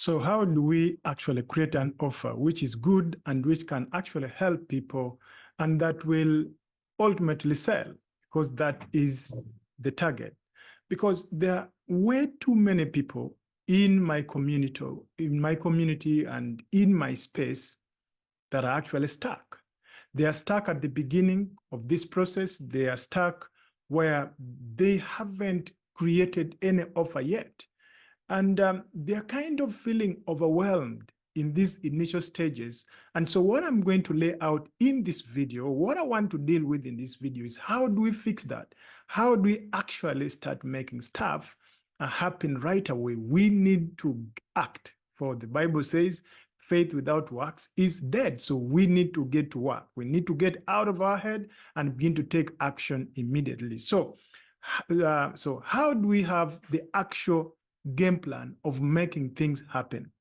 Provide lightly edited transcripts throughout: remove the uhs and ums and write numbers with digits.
So how do we actually create an offer which is good and which can actually help people and that will ultimately sell? Because that is the target. Because there are way too many people in my community and in my space that are actually stuck. They are stuck at the beginning of this process. They are stuck where they haven't created any offer yet. And they're kind of feeling overwhelmed in these initial stages. And so what I'm going to lay out in this video, what I want to deal with in this video is how do we fix that? How do we actually start making stuff happen right away? We need to act. For the Bible says, faith without works is dead. So we need to get to work. We need to get out of our head and begin to take action immediately. So how do we have the actual game plan of making things happen?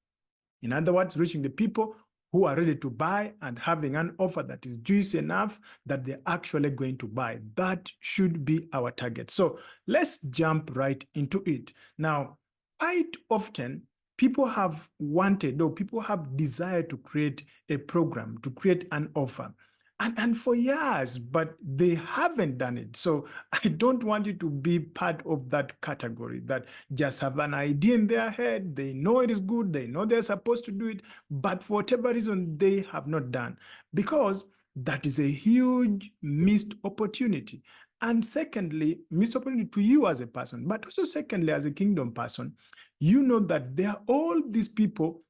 In other words, reaching the people who are ready to buy and having an offer that is juicy enough that they're actually going to buy. That should be our target. So let's jump right into it. Now, quite often, people have wanted or people have desired to create a program, to create an offer. And for years, but they haven't done it. So I don't want you to be part of that category that just have an idea in their head. They know it is good. They know they're supposed to do it. But for whatever reason, they have not done. Because that is a huge missed opportunity. And secondly, missed opportunity to you as a person, but also secondly, as a kingdom person, you know that there are all these people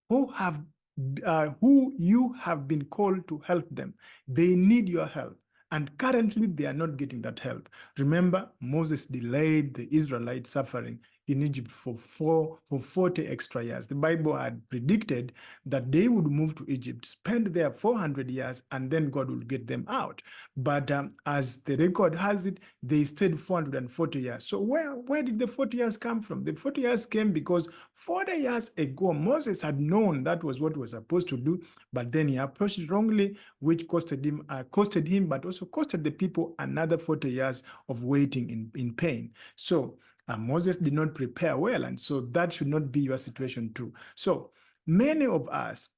who you have been called to help them. They need your help. And currently, they are not getting that help. Remember, Moses delayed the Israelites suffering in Egypt for 40 extra years. The Bible had predicted that they would move to Egypt, spend there 400 years, and then God will get them out. But as the record has it, they stayed 440 years. So where did the 40 years come from? The 40 years came because 40 years ago, Moses had known that was what he was supposed to do, but then he approached it wrongly, which costed him, but also costed the people another 40 years of waiting in pain. So Moses did not prepare well, and so that should not be your situation too. So many of us,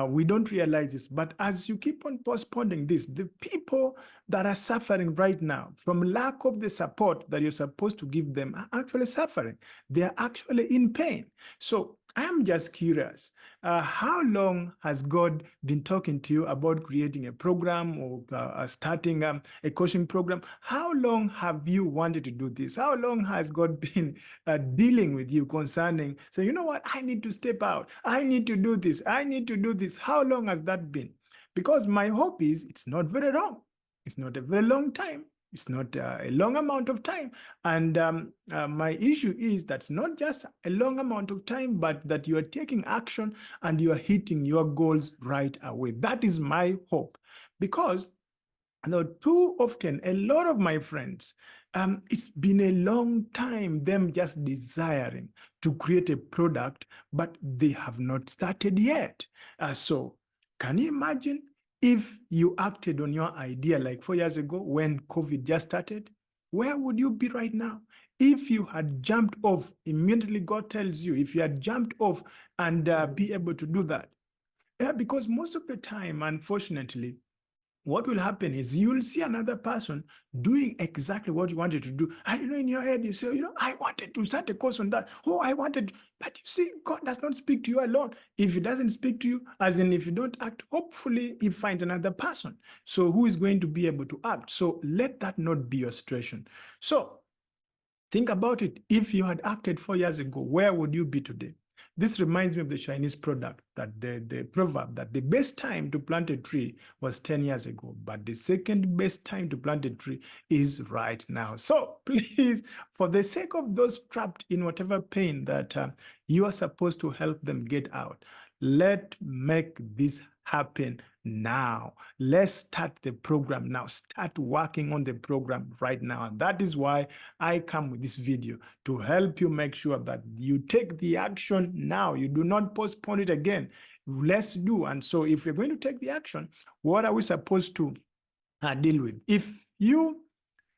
we don't realize this, but as you keep on postponing this, the people that are suffering right now from lack of the support that you're supposed to give them are actually suffering. They are actually in pain. So I'm just curious, how long has God been talking to you about creating a program or starting a coaching program? How long have you wanted to do this? How long has God been dealing with you concerning, so you know what, I need to step out. I need to do this. I need to do this. How long has that been? Because my hope is it's not very long. It's not a very long time. It's not a long amount of time. And my issue is that's not just a long amount of time, but that you are taking action and you are hitting your goals right away. That is my hope. Because too often, a lot of my friends, it's been a long time, them just desiring to create a product, but they have not started yet. So can you imagine if you acted on your idea like 4 years ago when COVID just started? Where would you be right now? If you had jumped off, immediately God tells you, if you had jumped off and be able to do that. Yeah, because most of the time, unfortunately, what will happen is you'll see another person doing exactly what you wanted to do. And in your head, you say, I wanted to start a course on that. Oh, I wanted, but you see, God does not speak to you alone. If he doesn't speak to you, as in if you don't act, hopefully he finds another person. So who is going to be able to act? So let that not be your situation. So think about it. If you had acted 4 years ago, where would you be today? This reminds me of the Chinese product, that the proverb that the best time to plant a tree was 10 years ago, but the second best time to plant a tree is right now. So please, for the sake of those trapped in whatever pain that you are supposed to help them get out, let's make this happen now. Let's start the program now. Start working on the program right now. And that is why I come with this video, to help you make sure that you take the action now. You do not postpone it again. Let's do. And so if you're going to take the action, what are we supposed to deal with? If you,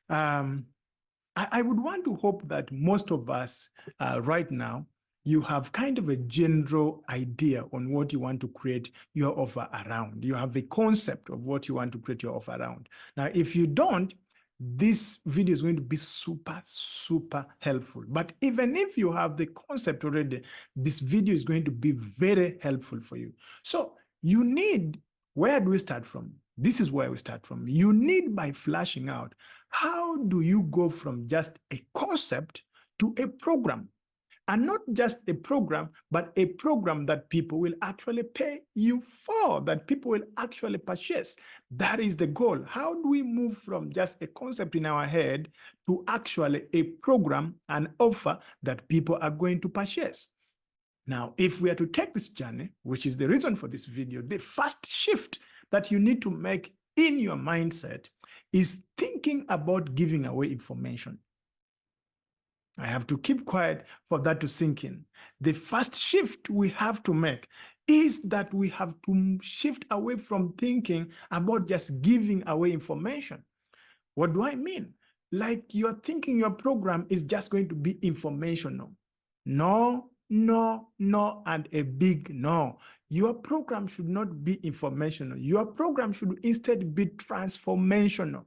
I would want to hope that most of us right now, you have kind of a general idea on what you want to create your offer around. You have a concept of what you want to create your offer around. Now, if you don't, this video is going to be super, super helpful. But even if you have the concept already, this video is going to be very helpful for you. So you need, where do we start from? This is where we start from. You need, by flashing out, how do you go from just a concept to a program? And not just a program, but a program that people will actually pay you for, that people will actually purchase. That is the goal. How do we move from just a concept in our head to actually a program, an offer that people are going to purchase? Now, if we are to take this journey, which is the reason for this video, the first shift that you need to make in your mindset is thinking about giving away information. I have to keep quiet for that to sink in. The first shift we have to make is that we have to shift away from thinking about just giving away information. What do I mean? Like you're thinking your program is just going to be informational. No, no, no, and a big no. Your program should not be informational. Your program should instead be transformational.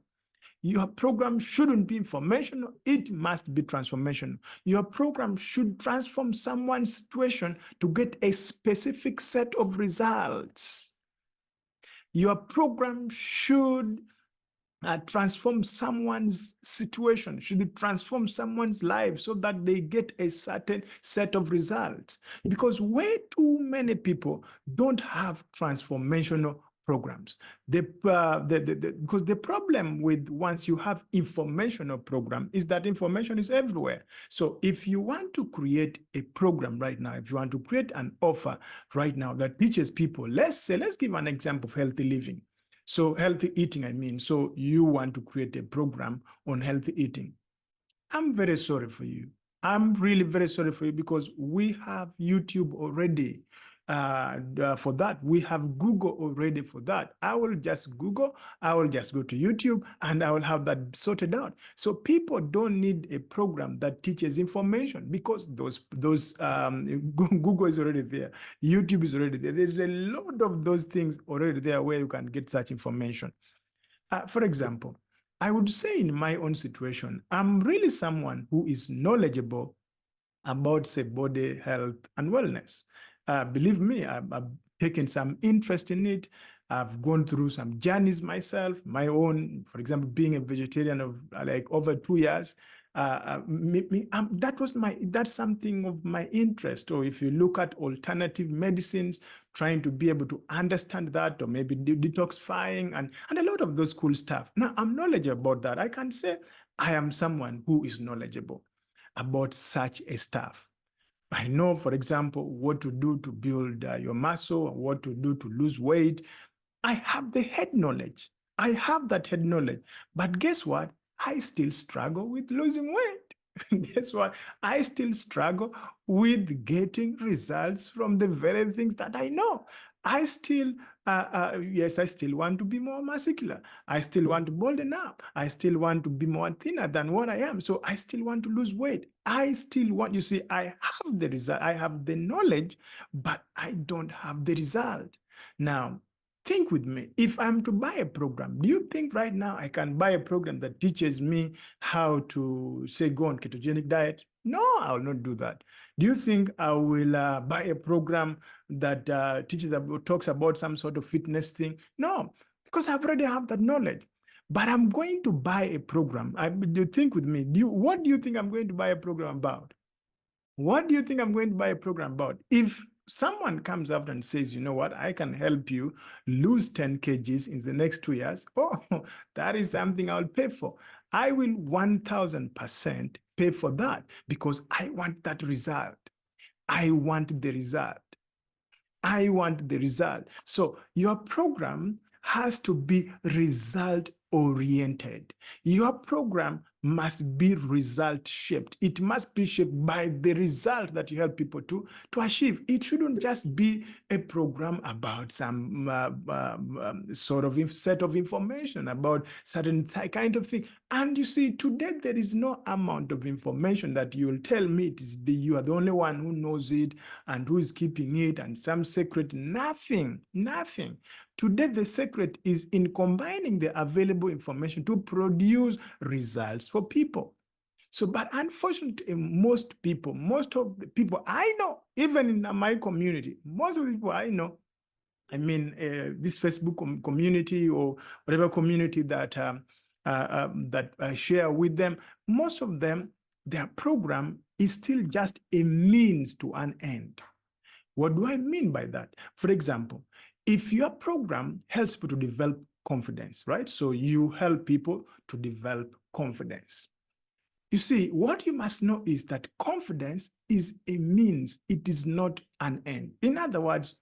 Your program shouldn't be informational, it must be transformational. Your program should transform someone's situation to get a specific set of results. Your program should transform someone's situation, should transform someone's life so that they get a certain set of results. Because way too many people don't have transformational programs. Because the problem with once you have informational program is that information is everywhere. So if you want to create a program right now, if you want to create an offer right now that teaches people, let's give an example of healthy living. So healthy eating, I mean, so you want to create a program on healthy eating. I'm very sorry for you. I'm really very sorry for you because we have YouTube already for that. We have Google already for that. I will just Google, I will just go to YouTube and I will have that sorted out. So people don't need a program that teaches information because Google is already there. YouTube is already there. There's a lot of those things already there where you can get such information. For example, I would say in my own situation, I'm really someone who is knowledgeable about, say, body health and wellness. Believe me, I've taken some interest in it. I've gone through some journeys myself, my own, for example, being a vegetarian of like over 2 years. That's something of my interest. Or if you look at alternative medicines, trying to be able to understand that, or maybe detoxifying and a lot of those cool stuff. Now, I'm knowledgeable about that. I can say I am someone who is knowledgeable about such a stuff. I know, for example, what to do to build your muscle, what to do to lose weight. I have the head knowledge. I have that head knowledge. But guess what? I still struggle with losing weight. Guess what? I still struggle with getting results from the very things that I know. I still, yes, I still want to be more muscular. I still want to bolden up. I still want to be more thinner than what I am. So I still want to lose weight. I still want, you see, I have the result. I have the knowledge, but I don't have the result. Now, think with me. If I'm to buy a program, do you think right now I can buy a program that teaches me how to, say, go on ketogenic diet? No, I will not do that. Do you think I will buy a program that talks about some sort of fitness thing? No, because I've already have that knowledge. But I'm going to buy a program. Do you think with me? What do you think I'm going to buy a program about? What do you think I'm going to buy a program about? If someone comes up and says, you know what, I can help you lose 10 kgs in the next 2 years, oh, that is something I'll pay for. I will 1000% pay for that because I want that result. I want the result. I want the result. So your program has to be result oriented. Your program must be result shaped. It must be shaped by the result that you help people to achieve. It shouldn't just be a program about some sort of set of information about certain kind of thing. And you see, today there is no amount of information that you will tell me you are the only one who knows it and who is keeping it, and some secret. Nothing. Today, the secret is in combining the available information to produce results for people. So, but unfortunately, most of the people I know, even in my community, most of the people I know, I mean, this Facebook community or whatever community that I share with them, most of them, their program is still just a means to an end. What do I mean by that? For example, if your program helps people to develop confidence, right? So you help people to develop confidence. You see, what you must know is that confidence is a means, it is not an end. In other words,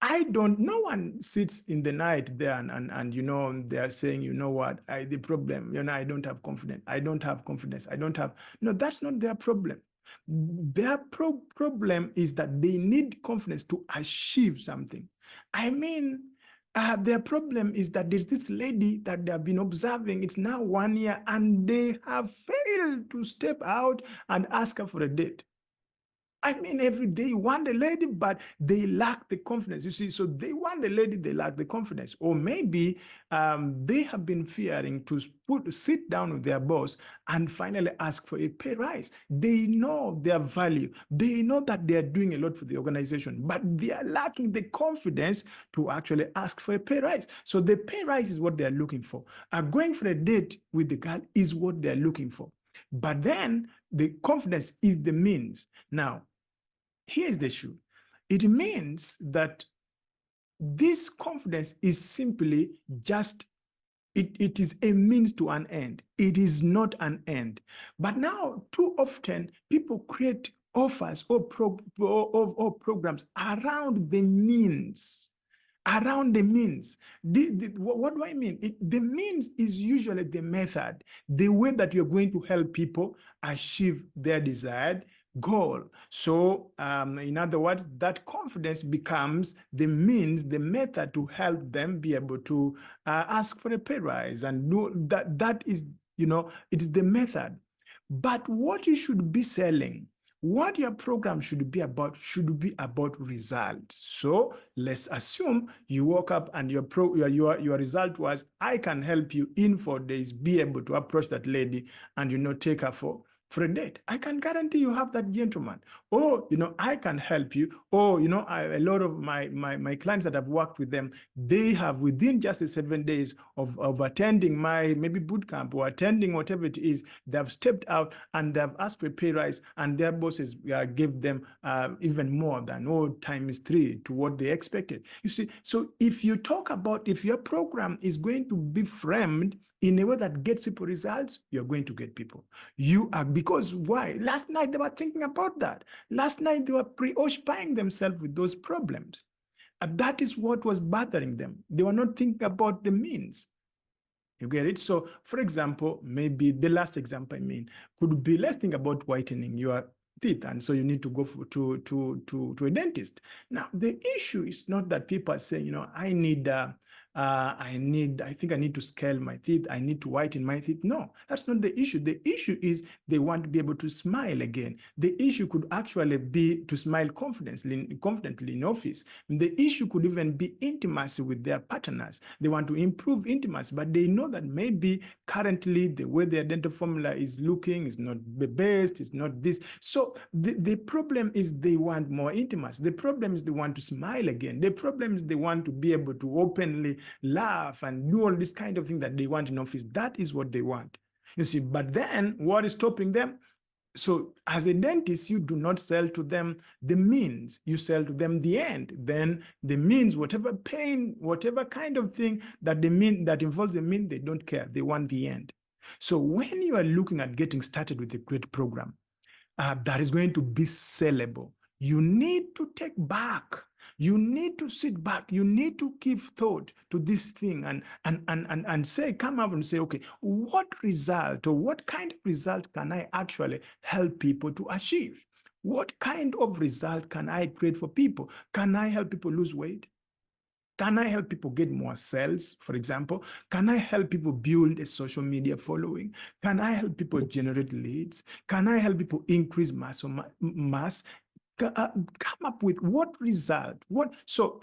no one sits in the night there and you know, they're saying, you know what, the problem, you know, I don't have confidence. No, that's not their problem. Their problem is that they need confidence to achieve something. I mean, their problem is that there's this lady that they have been observing. It's now 1 year and they have failed to step out and ask her for a date. I mean, every day you want a lady, but they lack the confidence. You see, so they want the lady, they lack the confidence. Or maybe they have been fearing to sit down with their boss and finally ask for a pay rise. They know their value. They know that they are doing a lot for the organization, but they are lacking the confidence to actually ask for a pay rise. So the pay rise is what they are looking for. Going for a date with the girl is what they're looking for. But then the confidence is the means. Now, here's the issue. It means that this confidence is simply just, it is a means to an end. It is not an end. But now, too often, people create offers or programs around the means. What do I mean? The means is usually the method, the way that you're going to help people achieve their desired goal. So in other words, that confidence becomes the means, the method to help them be able to ask for a pay rise and do that. That is, you know, it is the method. But what you should be selling, what your program should be about results. So let's assume you woke up and your result was, I can help you in 4 days be able to approach that lady and, you know, take her for a date. I can guarantee you have that gentleman. Or, you know, I can help you. Or, you know, a lot of my clients that I've worked with them, they have, within just the 7 days of attending my maybe boot camp or attending whatever it is, they've stepped out and they've asked for a pay rise, and their bosses gave them even more than times 3 to what they expected. You see, so if you talk about, if your program is going to be framed in a way that gets people results, you're going to get people. Because why? Last night they were thinking about that. Last night they were preoccupying themselves with those problems. And that is what was bothering them. They were not thinking about the means. You get it? So, for example, maybe the last example could be, let's think about whitening your teeth, and so you need to go to a dentist. Now, the issue is not that people are saying, you know, I think I need to scale my teeth, I need to whiten my teeth. No, that's not the issue. The issue is they want to be able to smile again. The issue could actually be to smile confidently in office. The issue could even be intimacy with their partners. They want to improve intimacy, but they know that maybe currently the way their dental formula is looking is not the best, it's not this. So the problem is they want more intimacy. The problem is they want to smile again. The problem is they want to be able to openly laugh and do all this kind of thing that they want in office. That is what they want. You see, but then what is stopping them? So as a dentist, you do not sell to them the means, you sell to them the end. Then the means, whatever pain, whatever kind of thing that involves the mean, they don't care. They want the end. So when you are looking at getting started with a great program that is going to be sellable, you need to take back You need to sit back. You need to give thought to this thing and say, come up and say, okay, what result or what kind of result can I actually help people to achieve? What kind of result can I create for people? Can I help people lose weight? Can I help people get more sales, for example? Can I help people build a social media following? Can I help people generate leads? Can I help people increase mass? Come up with what result? What? So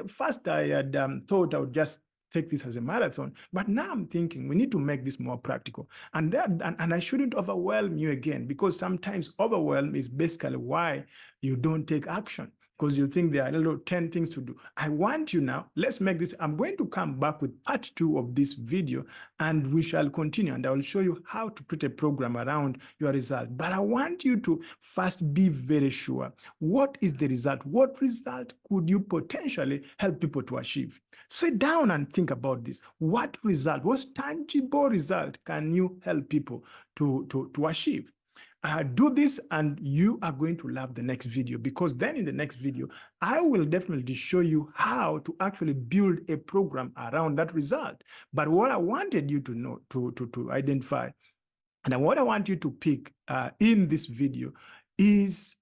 first I had thought I would just take this as a marathon, but now I'm thinking we need to make this more practical. And I shouldn't overwhelm you again, because sometimes overwhelm is basically why you don't take action, because you think there are 10 things to do. I want you now, let's make this, I'm going to come back with part 2 of this video, and we shall continue, and I will show you how to create a program around your result. But I want you to first be very sure, what is the result? What result could you potentially help people to achieve? Sit down and think about this. What result, what tangible result can you help people to achieve? Do this and you are going to love the next video, because then in the next video, I will definitely show you how to actually build a program around that result. But what I wanted you to know, to identify, and what I want you to pick in this video is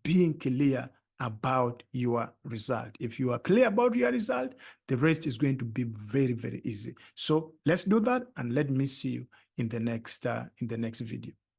being clear about your result. If you are clear about your result, the rest is going to be very, very easy. So let's do that, and let me see you in the next video.